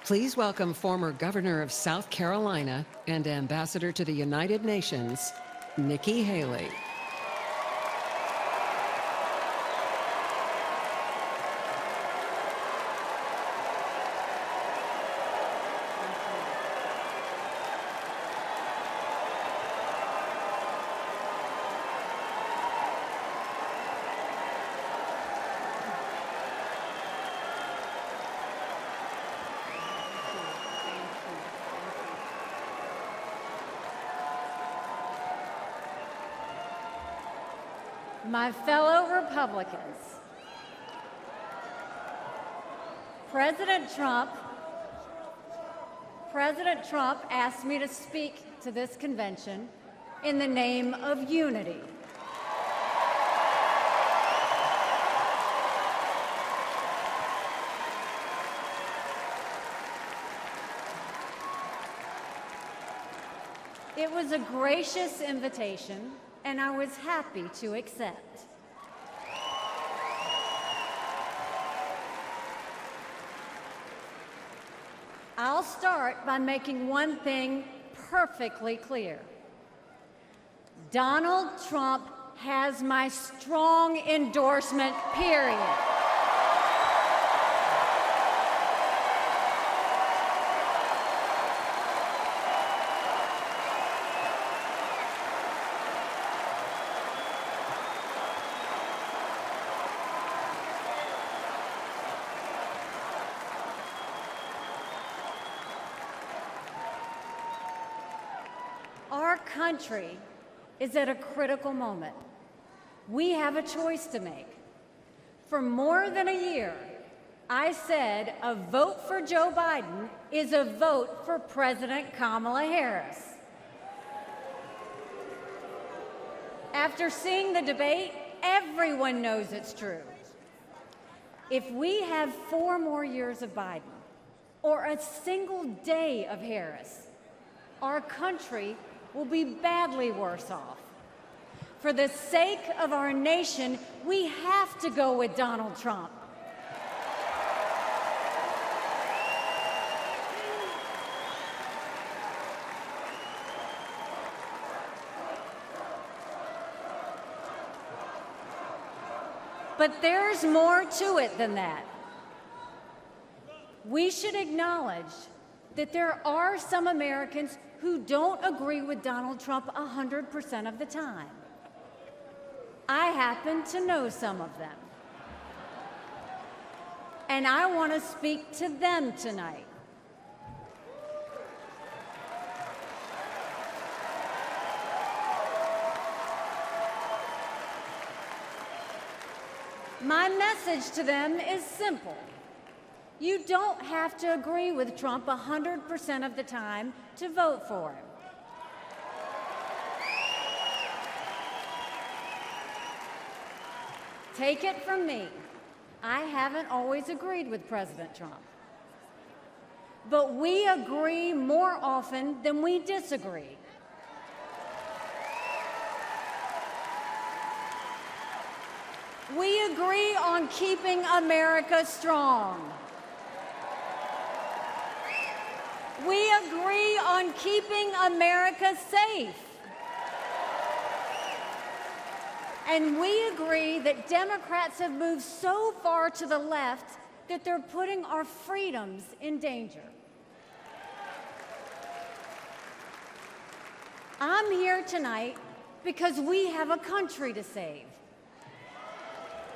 Please welcome former Governor of South Carolina and Ambassador to the United Nations, Nikki Haley. My fellow Republicans, President Trump asked me to speak to this convention in the name of unity. It was a gracious invitation, and I was happy to accept. I'll start by making one thing perfectly clear. Donald Trump has my strong endorsement, period. Our country is at a critical moment. We have a choice to make. For more than a year, I said a vote for Joe Biden is a vote for President Kamala Harris. After seeing the debate, everyone knows it's true. If we have 4 more years of Biden or a single day of Harris, our country will be badly worse off. For the sake of our nation, we have to go with Donald Trump. But there's more to it than that. We should acknowledge that there are some Americans who don't agree with Donald Trump 100% of the time. I happen to know some of them. And I want to speak to them tonight. My message to them is simple. You don't have to agree with Trump 100% of the time to vote for him. Take it from me, I haven't always agreed with President Trump. But we agree more often than we disagree. We agree on keeping America strong. We agree on keeping America safe. And we agree that Democrats have moved so far to the left that they're putting our freedoms in danger. I'm here tonight because we have a country to save.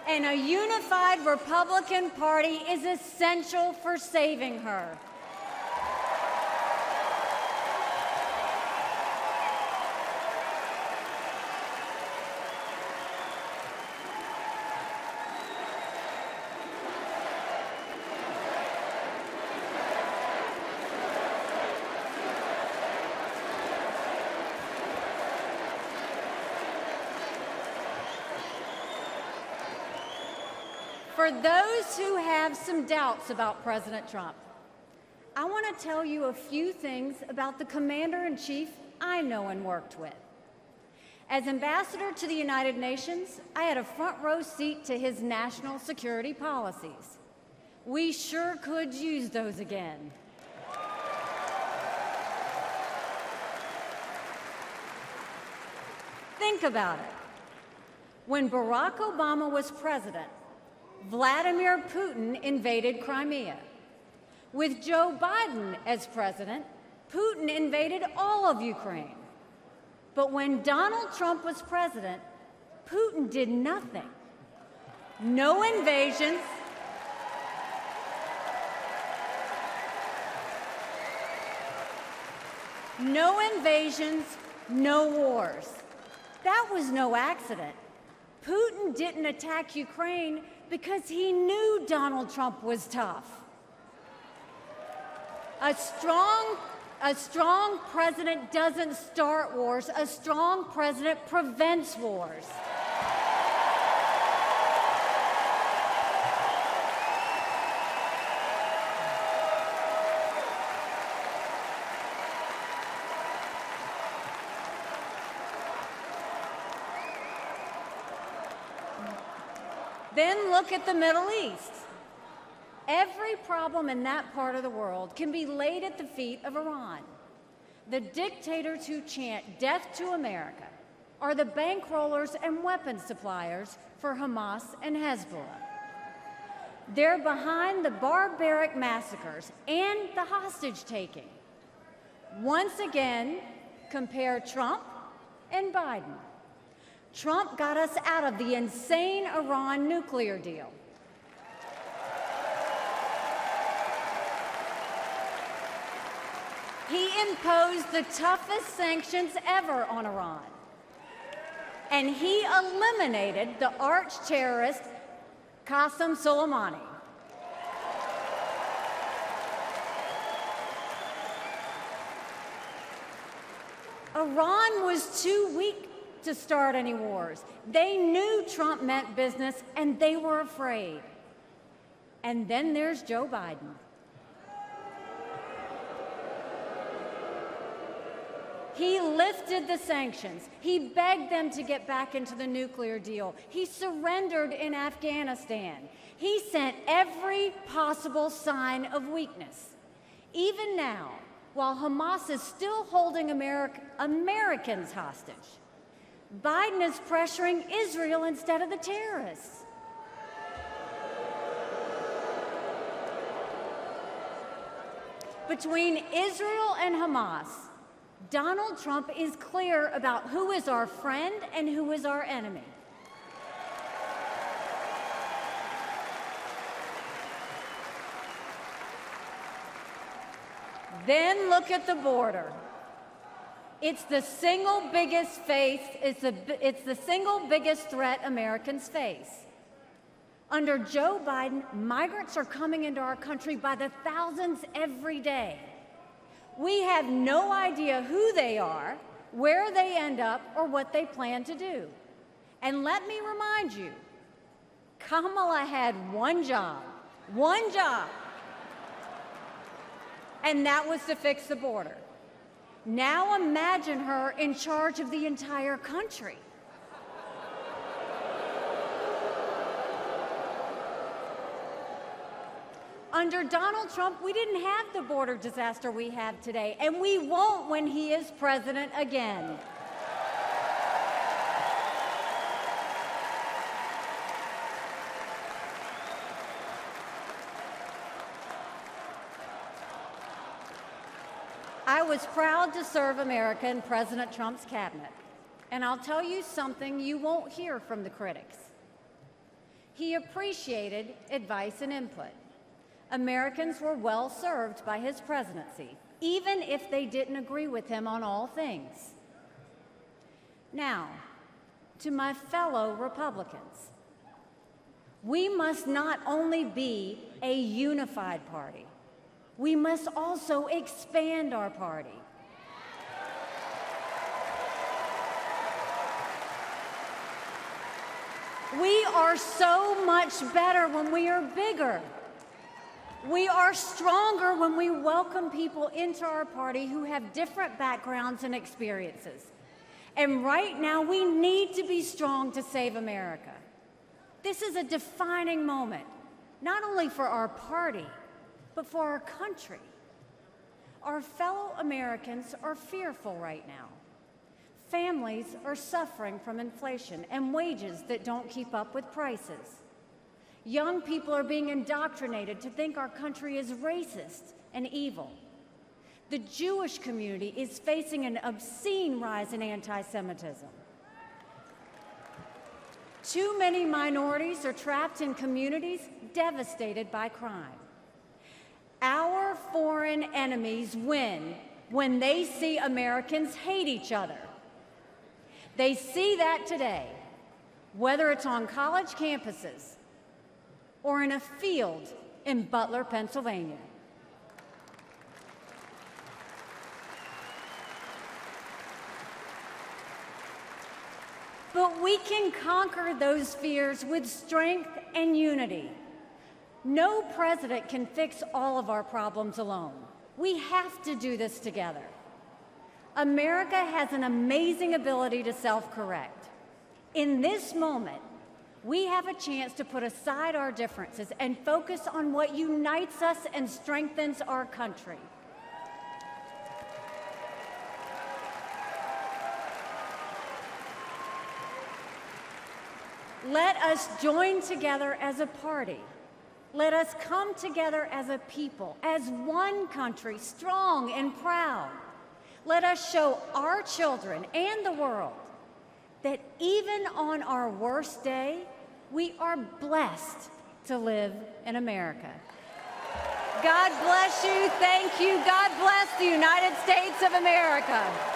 And a unified Republican Party is essential for saving her. For those who have some doubts about President Trump, I want to tell you a few things about the Commander-in-Chief I know and worked with. As Ambassador to the United Nations, I had a front row seat to his national security policies. We sure could use those again. Think about it. When Barack Obama was president, Vladimir Putin invaded Crimea. With Joe Biden as president, Putin invaded all of Ukraine. But when Donald Trump was president, Putin did nothing. No invasions. No invasions, no wars. That was no accident. Putin didn't attack Ukraine because he knew Donald Trump was tough. A strong president doesn't start wars. A strong president prevents wars. Then look at the Middle East. Every problem in that part of the world can be laid at the feet of Iran. The dictators who chant death to America are the bankrollers and weapons suppliers for Hamas and Hezbollah. They're behind the barbaric massacres and the hostage-taking. Once again, compare Trump and Biden. Trump got us out of the insane Iran nuclear deal. He imposed the toughest sanctions ever on Iran. And he eliminated the arch-terrorist Qasem Soleimani. Iran was too weak to start any wars. They knew Trump meant business, and they were afraid. And then there's Joe Biden. He lifted the sanctions. He begged them to get back into the nuclear deal. He surrendered in Afghanistan. He sent every possible sign of weakness. Even now, while Hamas is still holding Americans hostage, Biden is pressuring Israel instead of the terrorists. Between Israel and Hamas, Donald Trump is clear about who is our friend and who is our enemy. Then look at the border. It's the single biggest it's the single biggest threat Americans face. Under Joe Biden, migrants are coming into our country by the thousands every day. We have no idea who they are, where they end up, or what they plan to do. And let me remind you, Kamala had one job, and that was to fix the border. Now imagine her in charge of the entire country. Under Donald Trump, we didn't have the border disaster we have today, and we won't when he is president again. I was proud to serve America in President Trump's cabinet, and I'll tell you something you won't hear from the critics. He appreciated advice and input. Americans were well served by his presidency, even if they didn't agree with him on all things. Now, to my fellow Republicans, we must not only be a unified party, we must also expand our party. We are so much better when we are bigger. We are stronger when we welcome people into our party who have different backgrounds and experiences. And right now, we need to be strong to save America. This is a defining moment, not only for our party, but for our country. Our fellow Americans are fearful right now. Families are suffering from inflation and wages that don't keep up with prices. Young people are being indoctrinated to think our country is racist and evil. The Jewish community is facing an obscene rise in anti-Semitism. Too many minorities are trapped in communities devastated by crime. Our foreign enemies win when they see Americans hate each other. They see that today, whether it's on college campuses or in a field in Butler, Pennsylvania. But we can conquer those fears with strength and unity. No president can fix all of our problems alone. We have to do this together. America has an amazing ability to self-correct. In this moment, we have a chance to put aside our differences and focus on what unites us and strengthens our country. Let us join together as a party. Let us come together as a people, as one country, strong and proud. Let us show our children and the world that even on our worst day, we are blessed to live in America. God bless you. Thank you. God bless the United States of America.